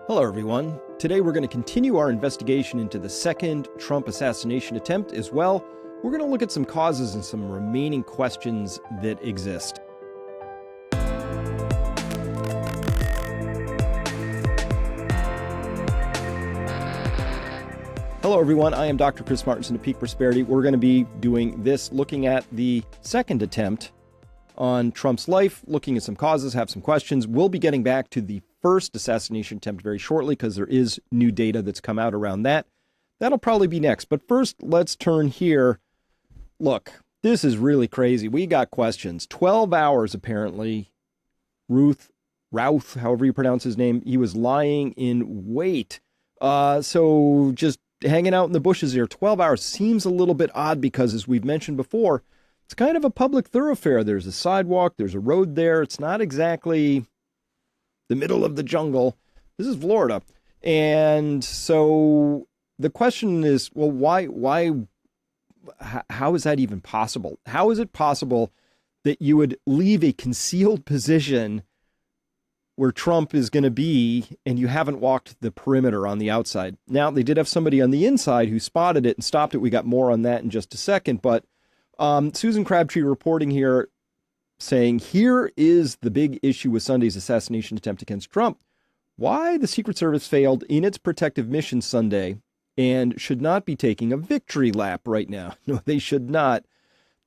Hello, everyone. Today we're going to continue our investigation into the second Trump assassination attempt as well. We're going to look at some causes and some remaining questions that exist. Hello, everyone. I am Dr. Chris Martinson of Peak Prosperity. We're going to be doing this, looking at the second attempt on Trump's life, looking at some causes, have some questions. We'll be getting back to the first assassination attempt very shortly because there is new data that's come out around that. That'll probably be next. But first, let's turn here. Look, this is really crazy. We got questions. 12 hours, apparently. Routh, however you pronounce his name, he was lying in wait. So just hanging out in the bushes here. 12 hours seems a little bit odd because, as we've mentioned before, it's kind of a public thoroughfare. There's a sidewalk. There's a road there. It's not exactly the middle of the jungle. This is Florida. And so the question is, well, why, how is that even possible? How is it possible that you would leave a concealed position where Trump is going to be and you haven't walked the perimeter on the outside? Now, they did have somebody on the inside who spotted it and stopped it. We got more on that in just a second. But Susan Crabtree reporting here saying, here is the big issue with Sunday's assassination attempt against Trump. Why the Secret Service failed in its protective mission Sunday and should not be taking a victory lap right now. No, they should not.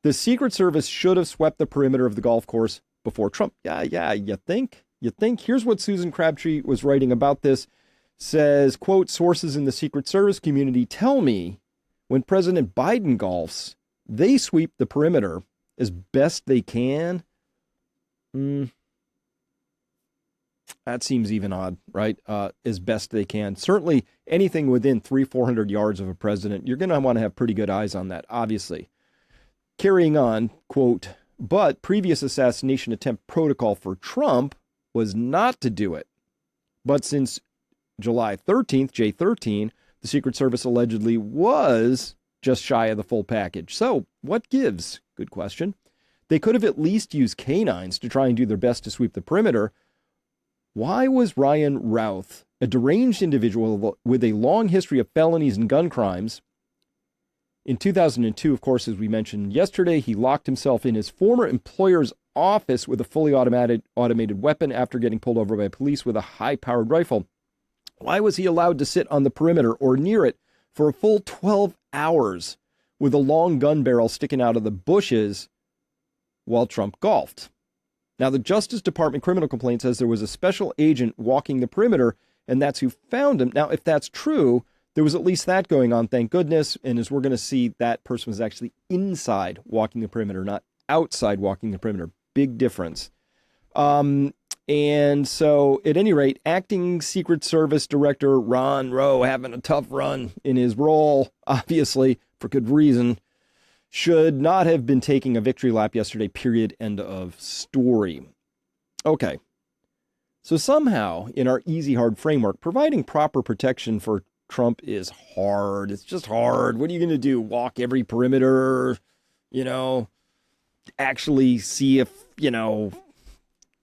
The Secret Service should have swept the perimeter of the golf course before Trump. Yeah, you think? Here's what Susan Crabtree was writing about this. Says, quote, sources in the Secret Service community tell me when President Biden golfs, they sweep the perimeter as best they can. That seems even odd, right? As best they can. Certainly anything within 300-400 yards of a president, you're going to want to have pretty good eyes on that, obviously. Carrying on, quote, but previous assassination attempt protocol for Trump was not to do it. But since July 13th, J13, the Secret Service allegedly was just shy of the full package. So what gives? Good question. They could have at least used canines to try and do their best to sweep the perimeter. Why was Ryan Routh, a deranged individual with a long history of felonies and gun crimes? In 2002, of course, as we mentioned yesterday, he locked himself in his former employer's office with a fully automated weapon after getting pulled over by police with a high-powered rifle. Why was he allowed to sit on the perimeter or near it for a full 12 hours with a long gun barrel sticking out of the bushes while Trump golfed? Now, the Justice Department criminal complaint says there was a special agent walking the perimeter, and that's who found him. Now, if that's true, there was at least that going on, thank goodness. And as we're going to see, that person was actually inside walking the perimeter, not outside walking the perimeter. Big difference. And so, at any rate, acting Secret Service Director Ron Rowe, having a tough run in his role, obviously, for good reason, should not have been taking a victory lap yesterday, period, end of story. Okay. So somehow, in our easy, hard framework, providing proper protection for Trump is hard. It's just hard. What are you going to do? Walk every perimeter, actually see if,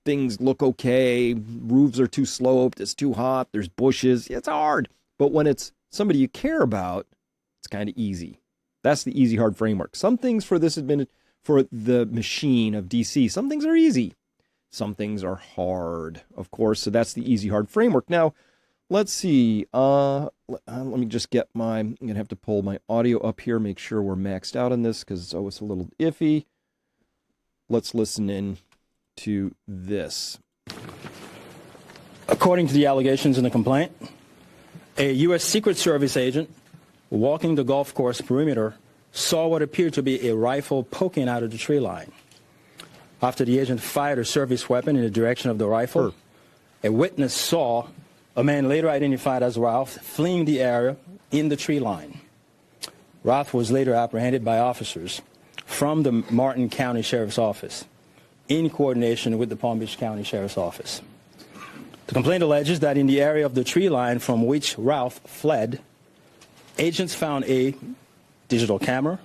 things look okay. Roofs are too sloped. It's too hot. There's bushes. It's hard. But when it's somebody you care about, it's kind of easy. That's the easy, hard framework. Some things for the machine of DC, some things are easy. Some things are hard, of course. So that's the easy, hard framework. Now, let's see. Let me just I'm going to have to pull my audio up here, make sure we're maxed out on this because it's always a little iffy. Let's listen in to this. According to the allegations in the complaint, a U.S. Secret Service agent walking the golf course perimeter saw what appeared to be a rifle poking out of the tree line. After the agent fired a service weapon in the direction of the rifle, a witness saw a man later identified as Ralph fleeing the area in the tree line. Ralph was later apprehended by officers from the Martin County Sheriff's Office in coordination with the Palm Beach County Sheriff's Office. The complaint alleges that in the area of the tree line from which Ralph fled, agents found a digital camera,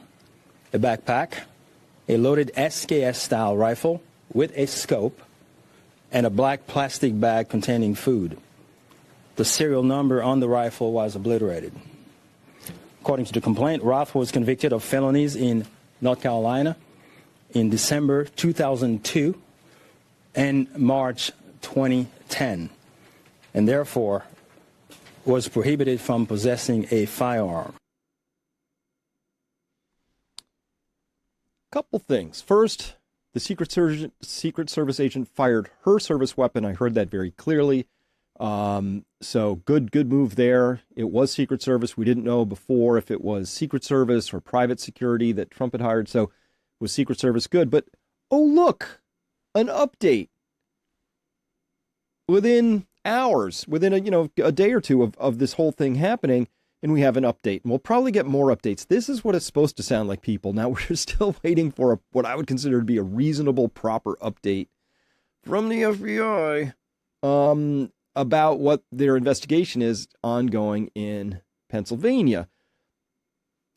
a backpack, a loaded SKS-style rifle with a scope, and a black plastic bag containing food. The serial number on the rifle was obliterated. According to the complaint, Roth was convicted of felonies in North Carolina in December 2002 and March 2010, and therefore was prohibited from possessing a firearm. Couple things. First, the Secret Service agent fired her service weapon. I heard that very clearly. So good move there. It was Secret Service. We didn't know before if it was Secret Service or private security that Trump had hired. So it was Secret Service. Good. But, oh, look, an update. Within hours, within a day or two of this whole thing happening, and we have an update. And we'll probably get more updates. This is what it's supposed to sound like, people. Now we're still waiting for what I would consider to be a reasonable, proper update from the FBI about what their investigation is ongoing in Pennsylvania.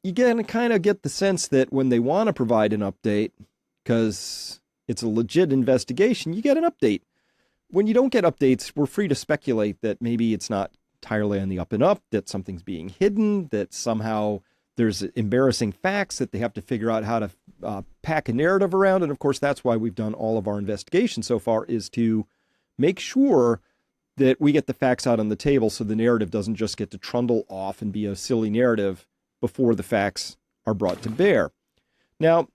You kind of get the sense that when they want to provide an update, because it's a legit investigation, you get an update. When you don't get updates, we're free to speculate that maybe it's not entirely on the up and up, that something's being hidden, that somehow there's embarrassing facts that they have to figure out how to pack a narrative around. And of course, that's why we've done all of our investigation so far, is to make sure that we get the facts out on the table so the narrative doesn't just get to trundle off and be a silly narrative before the facts are brought to bear. Now,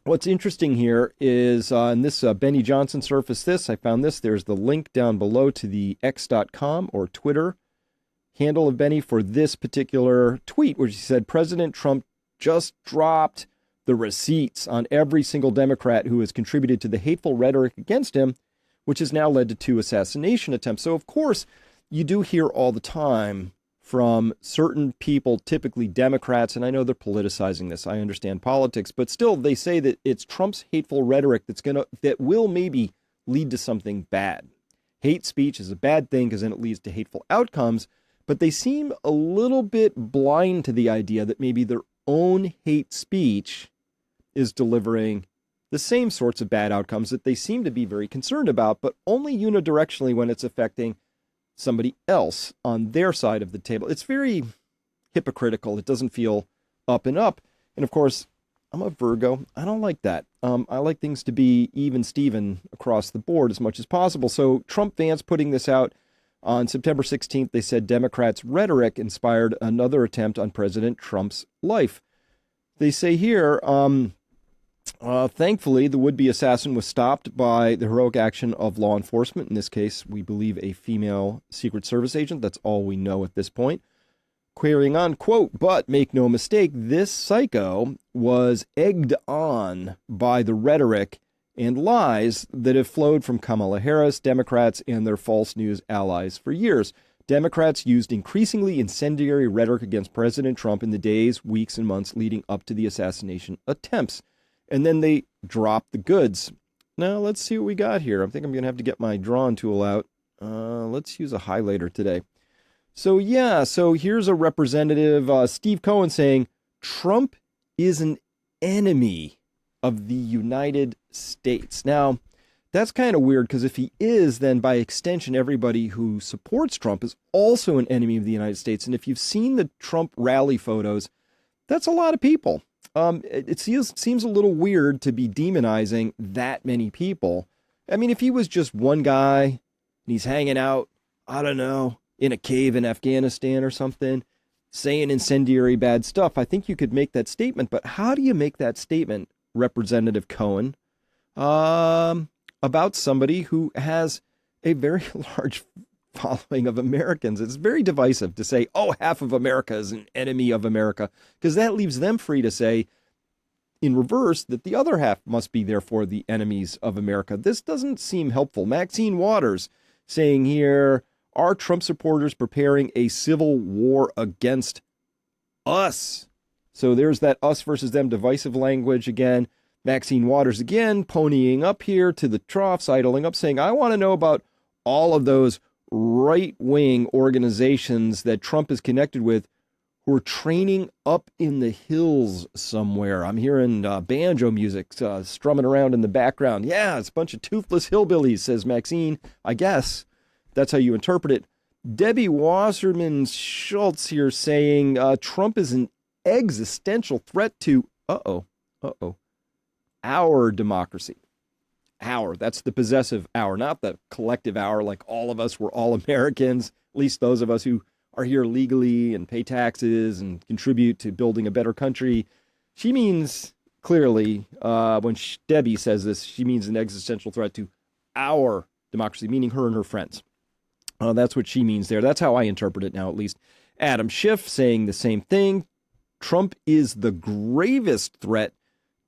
what's interesting here is, and this Benny Johnson surfaced this, I found this, there's the link down below to the x.com or Twitter handle of Benny for this particular tweet, where he said, President Trump just dropped the receipts on every single Democrat who has contributed to the hateful rhetoric against him, which has now led to 2 assassination attempts. So, of course, you do hear all the time from certain people, typically Democrats, and I know they're politicizing this, I understand politics, but still they say that it's Trump's hateful rhetoric that will maybe lead to something bad. Hate speech is a bad thing because then it leads to hateful outcomes, but they seem a little bit blind to the idea that maybe their own hate speech is delivering the same sorts of bad outcomes that they seem to be very concerned about, but only unidirectionally when it's affecting somebody else on their side of the table. It's very hypocritical. It doesn't feel up and up. And of course, I'm a Virgo. I don't like that. I like things to be even Steven across the board as much as possible. So Trump Vance putting this out on September 16th, they said Democrats' rhetoric inspired another attempt on President Trump's life. They say here, thankfully, the would-be assassin was stopped by the heroic action of law enforcement. In this case, we believe a female Secret Service agent. That's all we know at this point. Querying on, quote, but make no mistake, this psycho was egged on by the rhetoric and lies that have flowed from Kamala Harris, Democrats, and their false news allies for years. Democrats used increasingly incendiary rhetoric against President Trump in the days, weeks, and months leading up to the assassination attempts. And then they dropped the goods. Now, let's see what we got here. I think I'm going to have to get my drawing tool out. Let's use a highlighter today. So, here's a representative, Steve Cohen, saying Trump is an enemy of the United States. Now, that's kind of weird, because if he is, then by extension, everybody who supports Trump is also an enemy of the United States. And if you've seen the Trump rally photos, that's a lot of people. It seems a little weird to be demonizing that many people. I mean, if he was just one guy and he's hanging out, I don't know, in a cave in Afghanistan or something, saying incendiary bad stuff, I think you could make that statement. But how do you make that statement, Representative Cohen, about somebody who has a very large following of Americans? It's very divisive to say, oh, half of America is an enemy of America, because that leaves them free to say in reverse that the other half must be therefore the enemies of America. This doesn't seem helpful. Maxine Waters saying here, are Trump supporters preparing a civil war against us? So there's that us versus them divisive language again. Maxine Waters again ponying up here to the trough, sidling up, saying, I want to know about all of those right-wing organizations that Trump is connected with who are training up in the hills somewhere. I'm hearing banjo music strumming around in the background. Yeah, it's a bunch of toothless hillbillies, says Maxine. I guess that's how you interpret it. Debbie Wasserman Schultz here saying Trump is an existential threat to, our democracy. Our, that's the possessive our, not the collective our, like all of us, we're all Americans, at least those of us who are here legally and pay taxes and contribute to building a better country. She means clearly, when Debbie says this, she means an existential threat to our democracy, meaning her and her friends. That's what she means there. That's how I interpret it now, at least. Adam Schiff saying the same thing. Trump is the gravest threat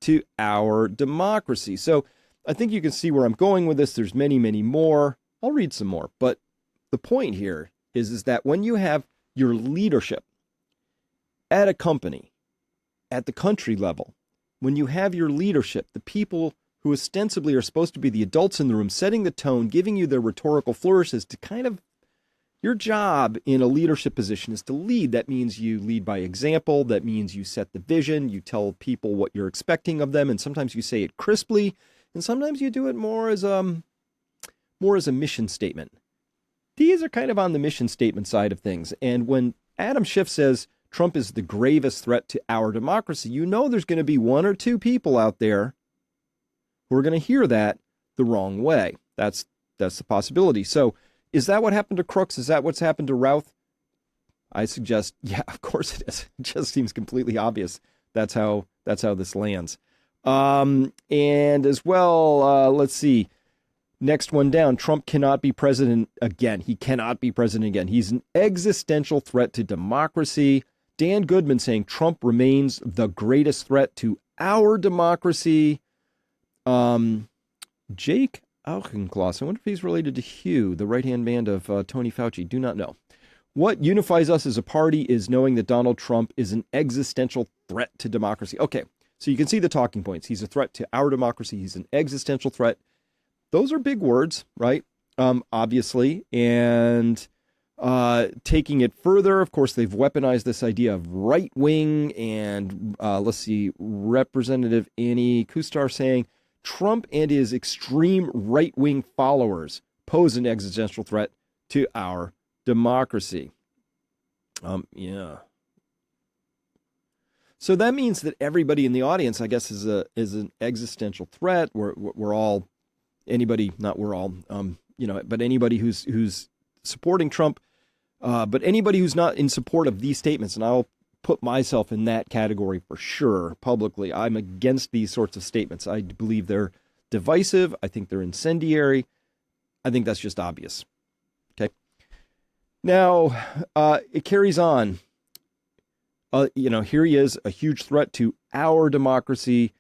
to our democracy. So I think you can see where I'm going with this. There's many, many more. I'll read some more. But the point here is that when you have your leadership at a company, at the country level, when you have your leadership, the people who ostensibly are supposed to be the adults in the room, setting the tone, giving you their rhetorical flourishes to kind of, your job in a leadership position is to lead. That means you lead by example. That means you set the vision. You tell people what you're expecting of them. And sometimes you say it crisply. And sometimes you do it more as a mission statement. These are kind of on the mission statement side of things. And when Adam Schiff says Trump is the gravest threat to our democracy, you know there's going to be one or two people out there who are going to hear that the wrong way. That's the possibility. So is that what happened to Crooks? Is that what's happened to Routh? I suggest, yeah, of course it is. It just seems completely obvious. That's how this lands. And as well, let's see. Next one down. Trump cannot be president again. He cannot be president again. He's an existential threat to democracy. Dan Goodman saying Trump remains the greatest threat to our democracy. Jake Auchincloss, I wonder if he's related to Hugh, the right-hand man of Tony Fauci. Do not know. What unifies us as a party is knowing that Donald Trump is an existential threat to democracy. Okay, so you can see the talking points. He's a threat to our democracy. He's an existential threat. Those are big words, right? Obviously. And taking it further, of course, they've weaponized this idea of right-wing. And let's see, Representative Annie Kustar saying, Trump and his extreme right-wing followers pose an existential threat to our democracy. Yeah. So that means that everybody in the audience, I guess, is an existential threat. We're all, anybody, not we're all, but anybody who's supporting Trump, but anybody who's not in support of these statements, and I'll put myself in that category for sure publicly. I'm against these sorts of statements. I believe they're divisive. I think they're incendiary. I think that's just obvious. Okay. Now, it carries on. Here he is, a huge threat to our democracy,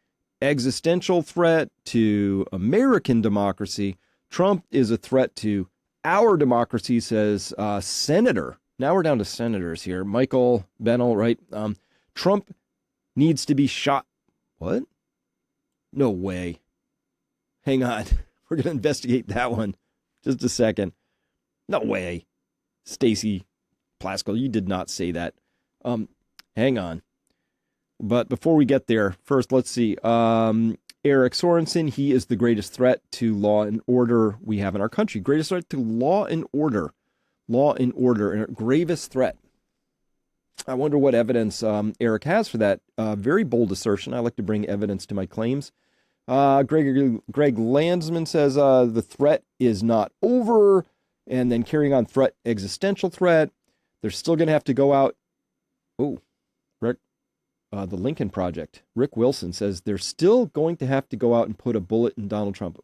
existential threat to American democracy. Trump is a threat to our democracy, says Senator. Now we're down to senators here. Michael Bennell, right? Trump needs to be shot. What? No way. Hang on. We're going to investigate that one. Just a second. No way. Stacey Plasko, you did not say that. Hang on. But before we get there, first, let's see. Eric Sorensen, he is the greatest threat to law and order we have in our country. Greatest threat to law and order. Law and order, and gravest threat. I wonder what evidence Eric has for that. Very bold assertion. I like to bring evidence to my claims. Greg Landsman says the threat is not over. And then carrying on threat, existential threat. They're still going to have to go out. Oh, Rick, the Lincoln Project. Rick Wilson says they're still going to have to go out and put a bullet in Donald Trump.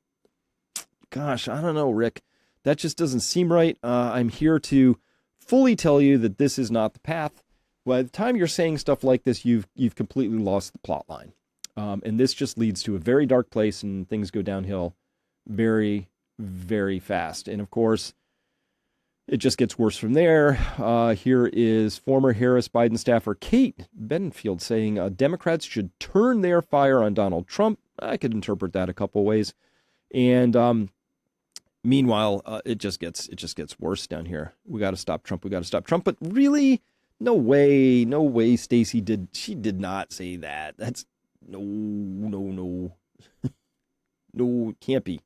Gosh, I don't know, Rick. That just doesn't seem right. I'm here to fully tell you that this is not the path. By the time you're saying stuff like this, you've completely lost the plot line. And this just leads to a very dark place, and things go downhill very, very fast. And of course, it just gets worse from there. Here is former Harris-Biden staffer Kate Bedingfield saying Democrats should turn their fire on Donald Trump. I could interpret that a couple ways. And meanwhile, it just gets worse down here. We got to stop Trump. We got to stop Trump. But really, no way. Stacey did not say that. That's no, it can't be.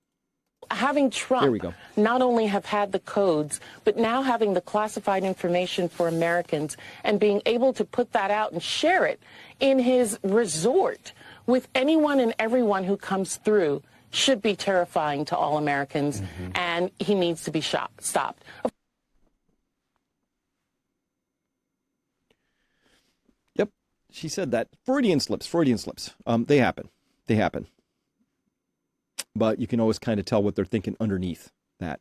having There we Trump go. not only have had the codes, but now having the classified information for Americans and being able to put that out and share it in his resort with anyone and everyone who comes through should be terrifying to all Americans, and he needs to be stopped. Yep, she said that. Freudian slips. They happen. But you can always kind of tell what they're thinking underneath that.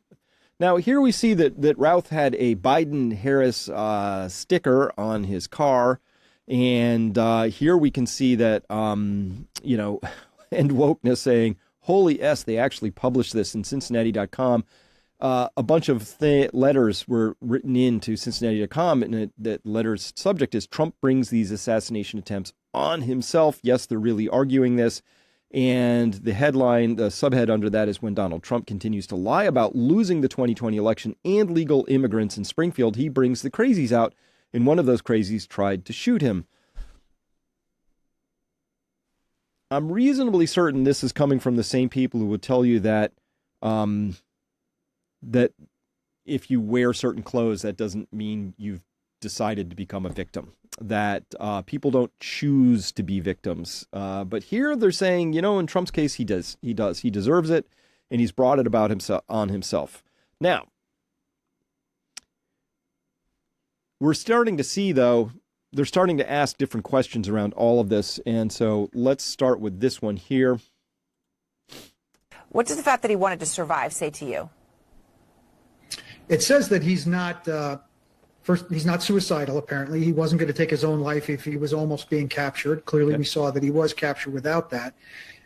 Now, here we see that Routh had a Biden-Harris sticker on his car. And here we can see that, End Wokeness saying, holy S, they actually published this in Cincinnati.com. A bunch of letters were written into Cincinnati.com, and that letter's subject is Trump brings these assassination attempts on himself. Yes, they're really arguing this. And the headline, the subhead under that is when Donald Trump continues to lie about losing the 2020 election and legal immigrants in Springfield, he brings the crazies out. And one of those crazies tried to shoot him. I'm reasonably certain this is coming from the same people who would tell you that that if you wear certain clothes, that doesn't mean you've decided to become a victim, that people don't choose to be victims. But here they're saying, in Trump's case, he deserves it, and he's brought it about himself. Now, we're starting to see, though, they're starting to ask different questions around all of this. And so let's start with this one here. What does the fact that he wanted to survive say to you? It says that he's not he's not suicidal, apparently. He wasn't going to take his own life if he was almost being captured. Clearly, we saw that he was captured without that.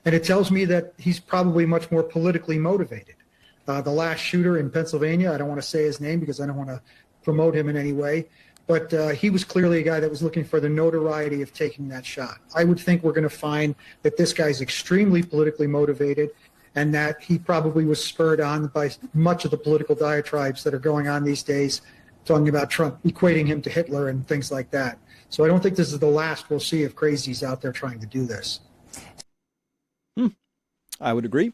And it tells me that he's probably much more politically motivated. The last shooter in Pennsylvania, I don't want to say his name because I don't want to promote him in any way, but he was clearly a guy that was looking for the notoriety of taking that shot. I would think we're going to find that this guy's extremely politically motivated and that he probably was spurred on by much of the political diatribes that are going on these days, talking about Trump, equating him to Hitler and things like that. So I don't think this is the last we'll see of crazies out there trying to do this. I would agree.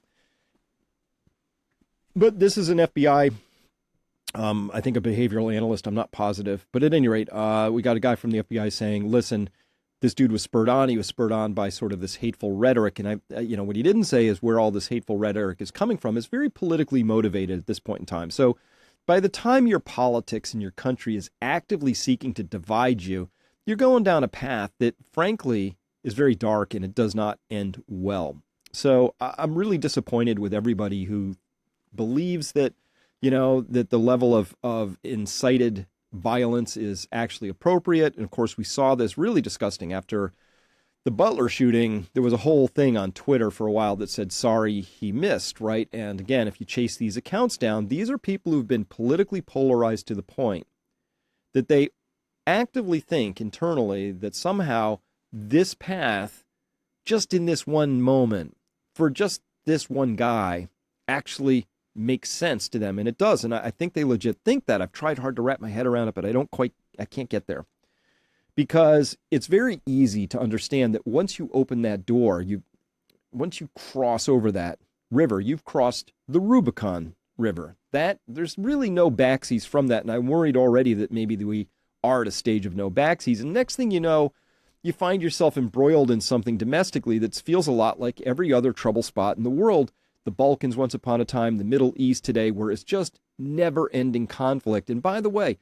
But this is an FBI, I think a behavioral analyst, I'm not positive. But at any rate, we got a guy from the FBI saying, listen, this dude was spurred on. He was spurred on by sort of this hateful rhetoric. And, what he didn't say is where all this hateful rhetoric is coming from is very politically motivated at this point in time. So by the time your politics and your country is actively seeking to divide you, you're going down a path that, frankly, is very dark and it does not end well. So I'm really disappointed with everybody who believes that, that the level of incited violence is actually appropriate. And of course, we saw this really disgusting after the Butler shooting. There was a whole thing on Twitter for a while that said, sorry, he missed, right? And again, if you chase these accounts down, these are people who've been politically polarized to the point that they actively think internally that somehow this path, just in this one moment, for just this one guy, actually makes sense to them. And it does. And I think they legit think that. I've tried hard to wrap my head around it, but I can't get there. Because it's very easy to understand that once you open that door, once you cross over that river, you've crossed the Rubicon River. That there's really no backsies from that. And I'm worried already that maybe we are at a stage of no backsies. And next thing you know, you find yourself embroiled in something domestically that feels a lot like every other trouble spot in the world. The Balkans once upon a time, the Middle East today, where it's just never-ending conflict. And by the way,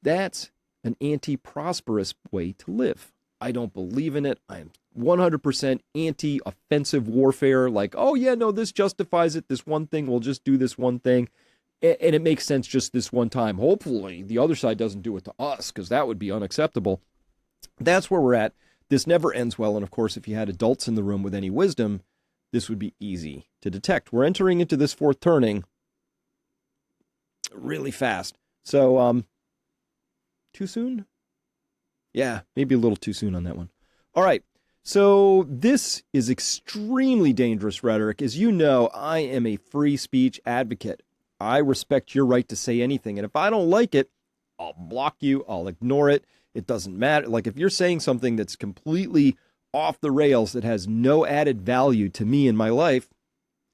that's an anti-prosperous way to live. I don't believe in it. I'm 100% anti-offensive warfare. Like, oh yeah, no, this justifies it. This one thing, we'll just do this one thing. And it makes sense just this one time. Hopefully the other side doesn't do it to us, because that would be unacceptable. That's where we're at. This never ends well. And of course, if you had adults in the room with any wisdom, this would be easy to detect. We're entering into this fourth turning really fast. So, too soon? Yeah, maybe a little too soon on that one. All right. So this is extremely dangerous rhetoric. As you know, I am a free speech advocate. I respect your right to say anything. And if I don't like it, I'll block you. I'll ignore it. It doesn't matter. Like if you're saying something that's completely off the rails, that has no added value to me in my life,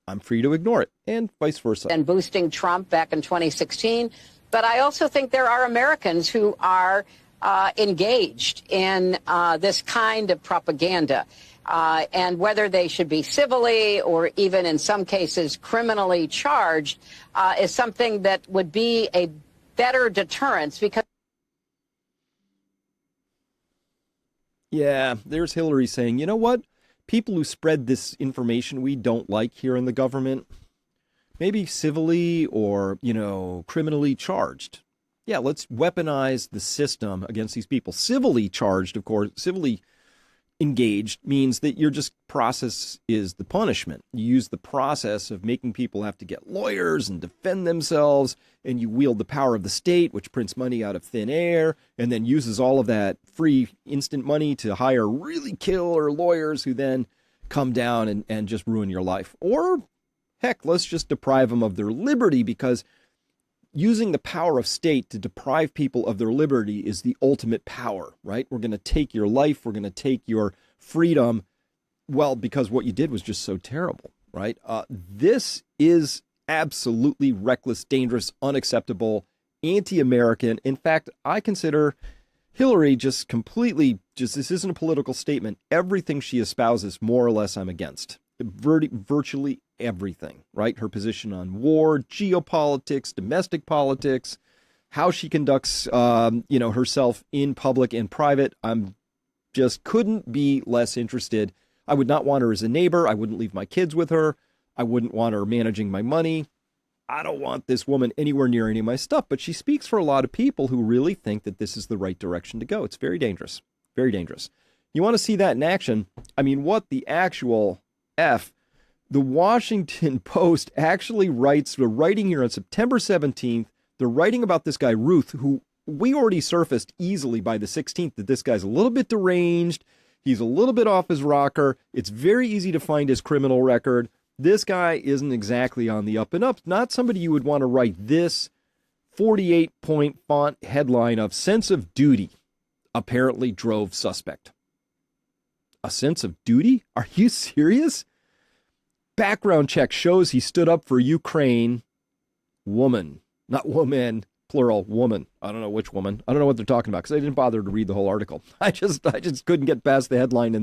I'm free to ignore it, and vice versa. And boosting Trump back in 2016. But I also think there are Americans who are engaged in this kind of propaganda. And whether they should be civilly or even in some cases criminally charged is something that would be a better deterrence because. Yeah, there's Hillary saying, you know what? People who spread this information we don't like here in the government, maybe civilly or, criminally charged. Yeah, let's weaponize the system against these people. Civilly charged, of course, civilly engaged means that your just process is the punishment. You use the process of making people have to get lawyers and defend themselves, and you wield the power of the state, which prints money out of thin air, and then uses all of that free instant money to hire really killer lawyers who then come down and just ruin your life. Or, heck, let's just deprive them of their liberty, because using the power of state to deprive people of their liberty is the ultimate power, right? We're going to take your life. We're going to take your freedom. Well, because what you did was just so terrible, right? This is absolutely reckless, dangerous, unacceptable, anti-American. In fact, I consider Hillary just completely, this isn't a political statement. Everything she espouses, more or less, I'm against. Virtually everything, right? Her position on war, geopolitics, domestic politics, how she conducts, herself in public and private. I'm just couldn't be less interested. I would not want her as a neighbor. I wouldn't leave my kids with her. I wouldn't want her managing my money. I don't want this woman anywhere near any of my stuff, but she speaks for a lot of people who really think that this is the right direction to go. It's very dangerous, very dangerous. You want to see that in action? I mean, what the actual F? The Washington Post actually writes, we're writing here on September 17th, they're writing about this guy, Ruth, who we already surfaced easily by the 16th, that this guy's a little bit deranged. He's a little bit off his rocker. It's very easy to find his criminal record. This guy isn't exactly on the up and up. Not somebody you would want to write this 48-point font headline of sense of duty apparently drove suspect. A sense of duty? Are you serious? Background check shows he stood up for Ukraine. Woman, not woman, plural, woman. I don't know which woman. I don't know what they're talking about because I didn't bother to read the whole article. I just couldn't get past the headline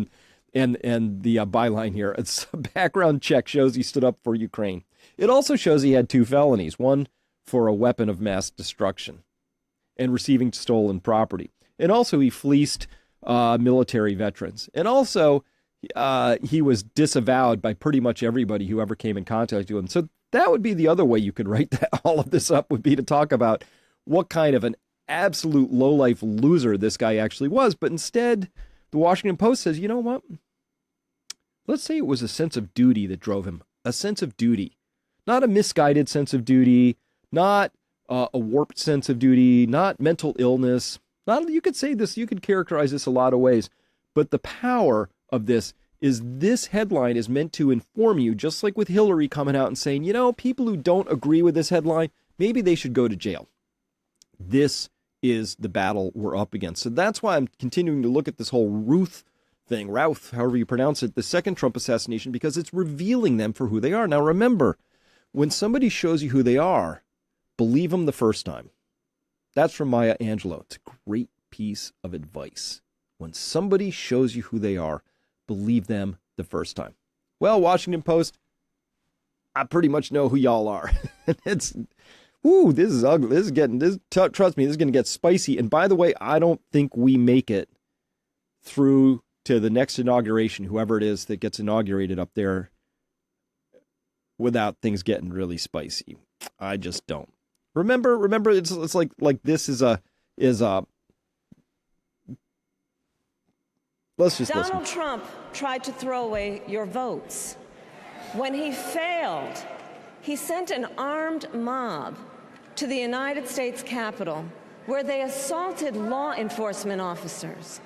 and the byline here. It's a background check shows he stood up for Ukraine. It also shows he had 2 felonies, one for a weapon of mass destruction and receiving stolen property. And also he fleeced military veterans. And also he was disavowed by pretty much everybody who ever came in contact with him. So that would be the other way you could write all of this up, would be to talk about what kind of an absolute lowlife loser this guy actually was. But instead, the Washington Post says, you know what? Let's say it was a sense of duty that drove him. A sense of duty. Not a misguided sense of duty. Not a warped sense of duty. Not mental illness. You could say this, you could characterize this a lot of ways. But the power of this is this headline is meant to inform you, just like with Hillary coming out and saying, people who don't agree with this headline, maybe they should go to jail. This is the battle we're up against. So that's why I'm continuing to look at this whole Routh, however you pronounce it, the second Trump assassination, because it's revealing them for who they are. Now, remember, when somebody shows you who they are, believe them the first time. That's from Maya Angelou. It's a great piece of advice. When somebody shows you who they are, believe them the first time. Well, Washington Post, I pretty much know who y'all are. This is ugly. Trust me, this is going to get spicy. And by the way, I don't think we make it through to the next inauguration, whoever it is that gets inaugurated up there, without things getting really spicy. I just don't. Remember, it's like this is a. Let's just listen. Donald Trump tried to throw away your votes. When he failed, he sent an armed mob to the United States Capitol, where they assaulted law enforcement officers.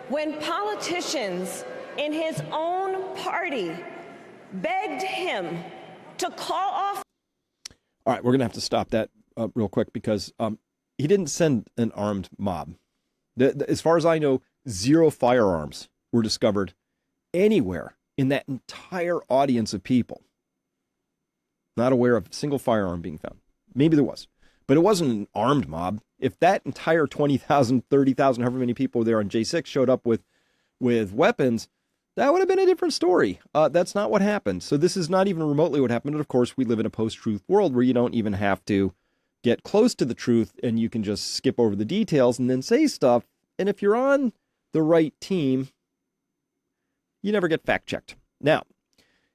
When politicians in his own party begged him to call off. All right, we're going to have to stop that real quick because he didn't send an armed mob. As far as I know, 0 firearms were discovered anywhere in that entire audience of people. Not aware of a single firearm being found. Maybe there was, but it wasn't an armed mob. If that entire 20,000, 30,000, however many people were there on J6 showed up with weapons, that would have been a different story. That's not what happened. So this is not even remotely what happened. And of course, we live in a post-truth world where you don't even have to get close to the truth and you can just skip over the details and then say stuff. And if you're on the right team, you never get fact-checked. Now,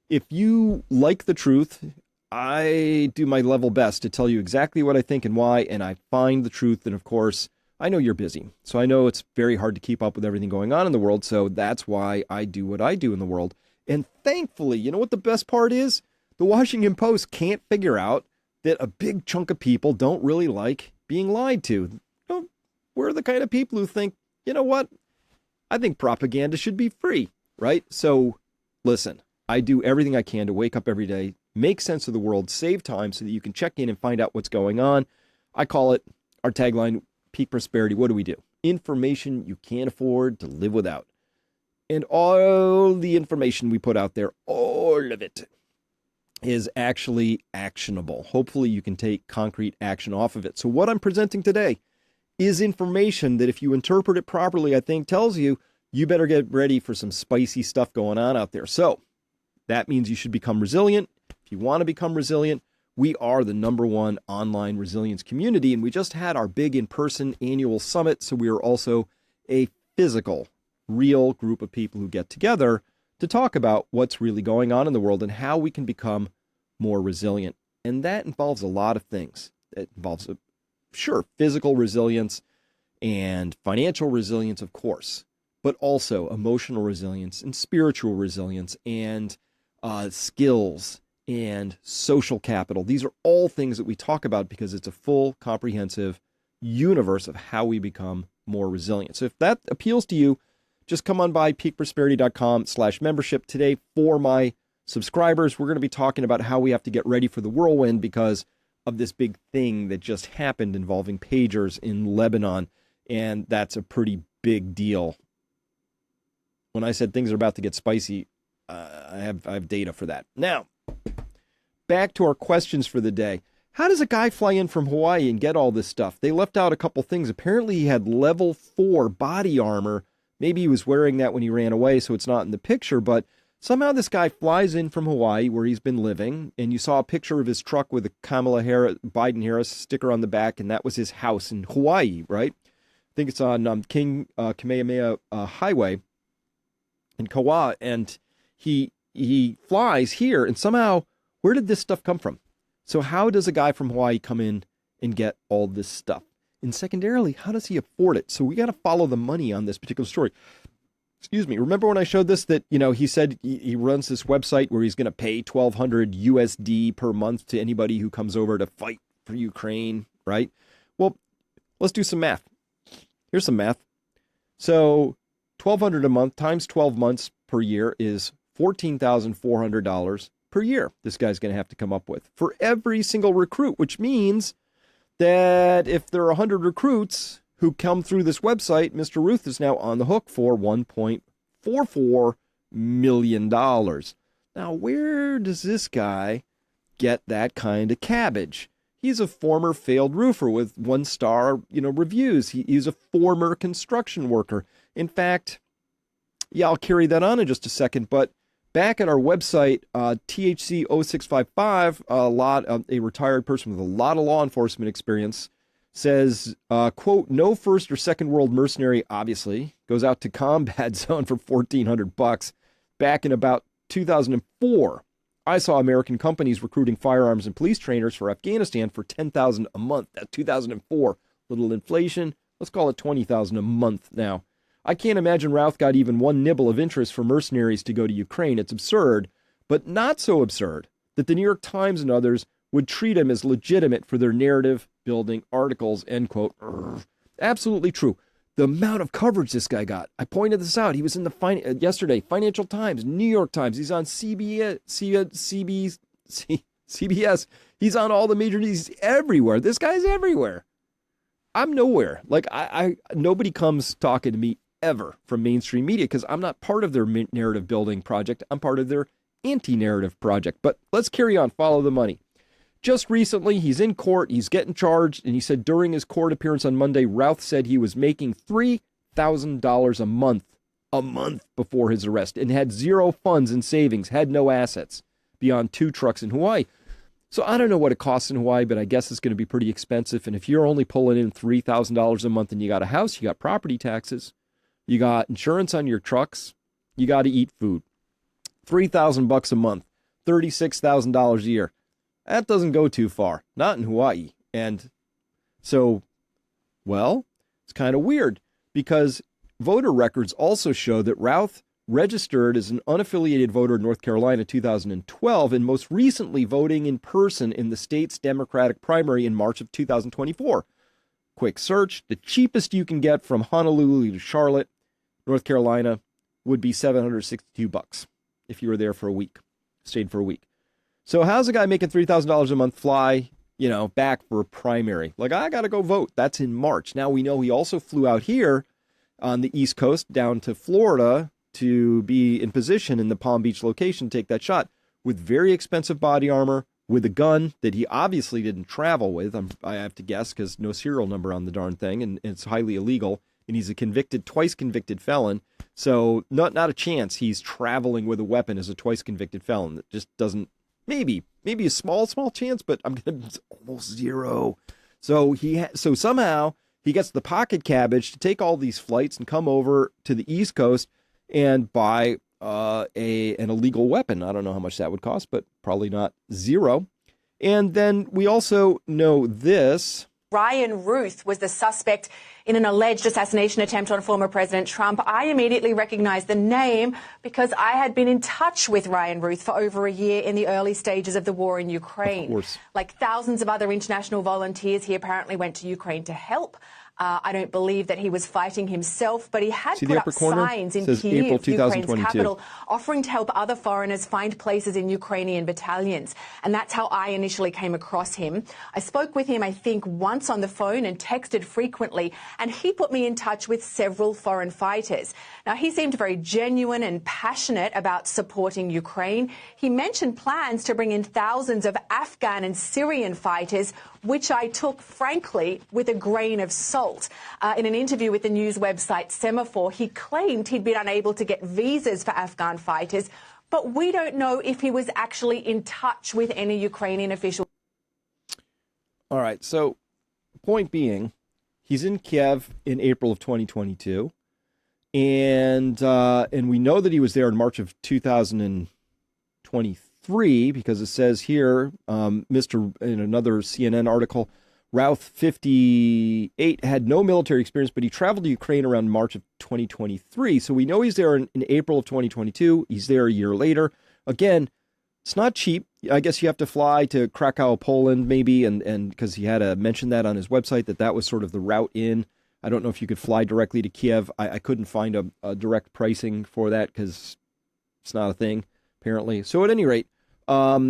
if you like the truth, I do my level best to tell you exactly what I think and why, and I find the truth. And of course, I know you're busy, so I know it's very hard to keep up with everything going on in the world, so that's why I do what I do in the world. And thankfully, you know what the best part is? The Washington Post can't figure out that a big chunk of people don't really like being lied to. You know, we're the kind of people who think, you know what? I think propaganda should be free, right? So listen, I do everything I can to wake up every day, make sense of the world, save time so that you can check in and find out what's going on. I call it, our tagline, Peak Prosperity. What do? Information you can't afford to live without. And all the information we put out there, all of it, is actually actionable. Hopefully you can take concrete action off of it. So what I'm presenting today is information that if you interpret it properly, I think tells you, you better get ready for some spicy stuff going on out there. So that means you should become resilient. If you want to become resilient, we are the #1 online resilience community, and we just had our big in-person annual summit, so we are also a physical, real group of people who get together to talk about what's really going on in the world and how we can become more resilient. And that involves a lot of things. It involves, sure, physical resilience and financial resilience, of course, but also emotional resilience and spiritual resilience and skills and social capital. These are all things that we talk about because it's a full, comprehensive universe of how we become more resilient. So if that appeals to you, just come on by peakprosperity.com/membership today. For my subscribers, we're going to be talking about how we have to get ready for the whirlwind because of this big thing that just happened involving pagers in Lebanon. And that's a pretty big deal. When I said things are about to get spicy, I have data for that. Now, back to our questions for the day. How does a guy fly in from Hawaii and get all this stuff? They left out a couple things. Apparently he had level 4 body armor. Maybe he was wearing that when he ran away, so it's not in the picture, but somehow this guy flies in from Hawaii where he's been living, and you saw a picture of his truck with a Biden-Harris sticker on the back, and that was his house in Hawaii, right? I think it's on King Kamehameha Highway in Kauai, and he flies here, and somehow, where did this stuff come from? So how does a guy from Hawaii come in and get all this stuff? And secondarily, how does he afford it? So we got to follow the money on this particular story. Excuse me. Remember when I showed this that, he said he runs this website where he's going to pay $1,200 USD per month to anybody who comes over to fight for Ukraine, right? Well, let's do some math. Here's some math. So $1,200 a month times 12 months per year is $14,400 per year this guy's going to have to come up with for every single recruit, which means that if there are 100 recruits who come through this website, Mr. Ruth is now on the hook for $1.44 million. Now, where does this guy get that kind of cabbage? He's a former failed roofer with 1-star, reviews. He's a former construction worker. In fact, yeah, I'll carry that on in just a second, but back at our website, THC0655, a retired person with a lot of law enforcement experience, says, quote, no first or second world mercenary, obviously, goes out to combat zone for $1,400. Back in about 2004, I saw American companies recruiting firearms and police trainers for Afghanistan for $10,000 a month. That's 2004. Little inflation. Let's call it $20,000 a month now. I can't imagine Routh got even one nibble of interest for mercenaries to go to Ukraine. It's absurd, but not so absurd that the New York Times and others would treat him as legitimate for their narrative-building articles, end quote. Absolutely true. The amount of coverage this guy got. I pointed this out. He was in the yesterday, Financial Times, New York Times. He's on CBS. He's on all the major news. He's everywhere. This guy's everywhere. I'm nowhere. Like, nobody comes talking to me ever from mainstream media because I'm not part of their narrative building project. I'm part of their anti-narrative project. But let's carry on. Follow the money. just recently, he's in court, he's getting charged, and he said during his court appearance on Monday, Routh said he was making $3,000 a month before his arrest, and had zero funds and savings, had no assets beyond 2 trucks in Hawaii. So I don't know what it costs in Hawaii, but I guess it's going to be pretty expensive. And if you're only pulling in $3,000 a month and you got a house, you got property taxes, you got insurance on your trucks, you got to eat food. $3,000 a month, $36,000 a year. That doesn't go too far, not in Hawaii. And so, well, it's kind of weird because voter records also show that Routh registered as an unaffiliated voter in North Carolina in 2012 and most recently voting in person in the state's Democratic primary in March of 2024. Quick search, the cheapest you can get from Honolulu to Charlotte, North Carolina, would be $762 if you were there for a week, stayed for a week. So how's a guy making $3,000 a month fly, back for a primary? Like, I got to go vote. That's in March. Now we know he also flew out here on the East Coast down to Florida to be in position in the Palm Beach location, take that shot with very expensive body armor, with a gun that he obviously didn't travel with. I have to guess because no serial number on the darn thing, and it's highly illegal. And he's a twice convicted felon. So not a chance he's traveling with a weapon as a twice convicted felon. That just doesn't, maybe a small chance, but I'm going to almost zero. So so somehow he gets the pocket cabbage to take all these flights and come over to the East Coast and buy an illegal weapon. I don't know how much that would cost, but probably not zero. And then we also know this. Ryan Ruth was the suspect in an alleged assassination attempt on former President Trump. I immediately recognized the name because I had been in touch with Ryan Ruth for over a year in the early stages of the war in Ukraine. Of course. Like thousands of other international volunteers, he apparently went to Ukraine to help. I don't believe that he was fighting himself, but he had put up signs in Kyiv, Ukraine's capital, offering to help other foreigners find places in Ukrainian battalions. And that's how I initially came across him. I spoke with him, I think, once on the phone and texted frequently, and he put me in touch with several foreign fighters. Now, he seemed very genuine and passionate about supporting Ukraine. He mentioned plans to bring in thousands of Afghan and Syrian fighters, which I took, frankly, with a grain of salt. In an interview with the news website Semaphore, he claimed he'd been unable to get visas for Afghan fighters, but we don't know if he was actually in touch with any Ukrainian officials. All right, so point being, he's in Kiev in April of 2022, and we know that he was there in March of 2023 because it says here, in another CNN article, Routh, 58, had no military experience, but he traveled to Ukraine around March of 2023. So we know he's there in April of 2022. He's there a year later. Again, it's not cheap. I guess you have to fly to Krakow, Poland, maybe, and because he had mentioned that on his website, that was sort of the route in. I don't know if you could fly directly to Kiev. I couldn't find a direct pricing for that because it's not a thing, apparently. So at any rate, at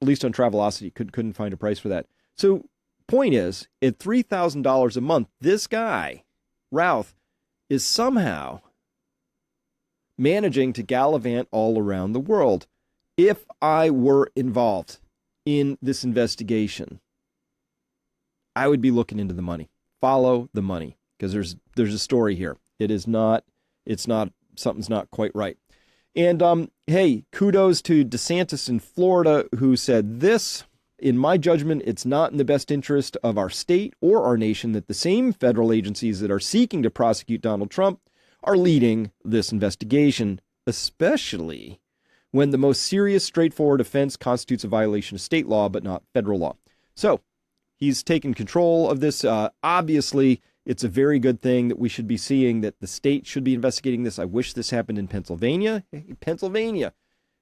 least on Travelocity, couldn't find a price for that. So point is, at $3,000 a month, this guy, Routh, is somehow managing to gallivant all around the world. If I were involved in this investigation, I would be looking into the money. Follow the money, because there's a story here. Something's not quite right. And hey, kudos to DeSantis in Florida, who said this: in my judgment, it's not in the best interest of our state or our nation that the same federal agencies that are seeking to prosecute Donald Trump are leading this investigation, especially when the most serious, straightforward offense constitutes a violation of state law, but not federal law. So he's taken control of this. Obviously, it's a very good thing that we should be seeing that the state should be investigating this. I wish this happened in Pennsylvania. Hey, Pennsylvania,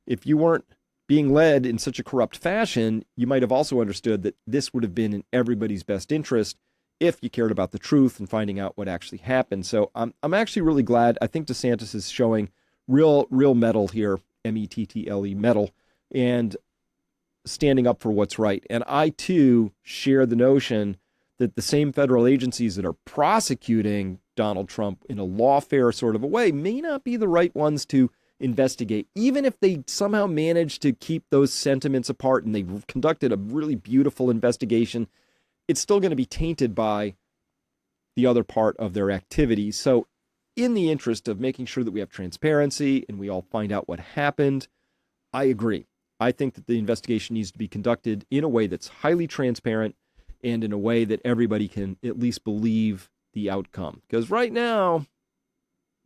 if you weren't being led in such a corrupt fashion, you might have also understood that this would have been in everybody's best interest if you cared about the truth and finding out what actually happened. So I'm actually really glad. I think DeSantis is showing real mettle here, mettle, mettle, and standing up for what's right. And I, too, share the notion that the same federal agencies that are prosecuting Donald Trump in a lawfare sort of a way may not be the right ones to investigate. Even if they somehow manage to keep those sentiments apart and they've conducted a really beautiful investigation, it's still going to be tainted by the other part of their activities. So in the interest of making sure that we have transparency and we all find out what happened, I agree. I think that the investigation needs to be conducted in a way that's highly transparent and in a way that everybody can at least believe the outcome. Because right now,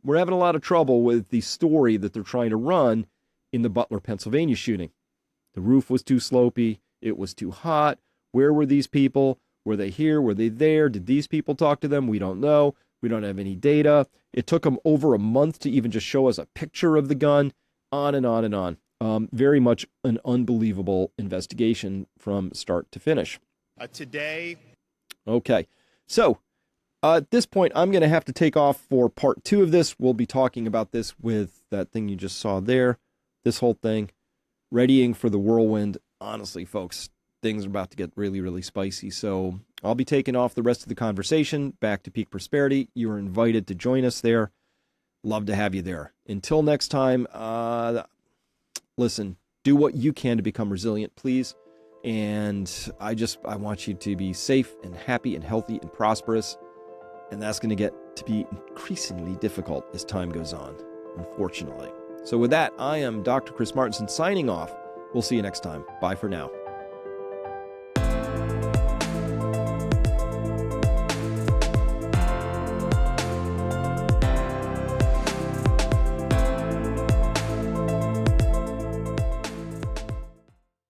we're having a lot of trouble with the story that they're trying to run in the Butler, Pennsylvania shooting. The roof was too slopey. It was too hot. Where were these people? Were they here? Were they there? Did these people talk to them? We don't know. We don't have any data. It took them over a month to even just show us a picture of the gun. On and on and on. Very much an unbelievable investigation from start to finish. Today. Okay. So at this point, I'm going to have to take off for part 2 of this. We'll be talking about this with that thing you just saw there. This whole thing. Readying for the whirlwind. Honestly, folks, things are about to get really, really spicy. So I'll be taking off the rest of the conversation back to Peak Prosperity. You are invited to join us there. Love to have you there. Until next time, listen, do what you can to become resilient, please. And I want you to be safe and happy and healthy and prosperous. And that's going to get to be increasingly difficult as time goes on, unfortunately. So with that, I am Dr. Chris Martenson signing off. We'll see you next time. Bye for now.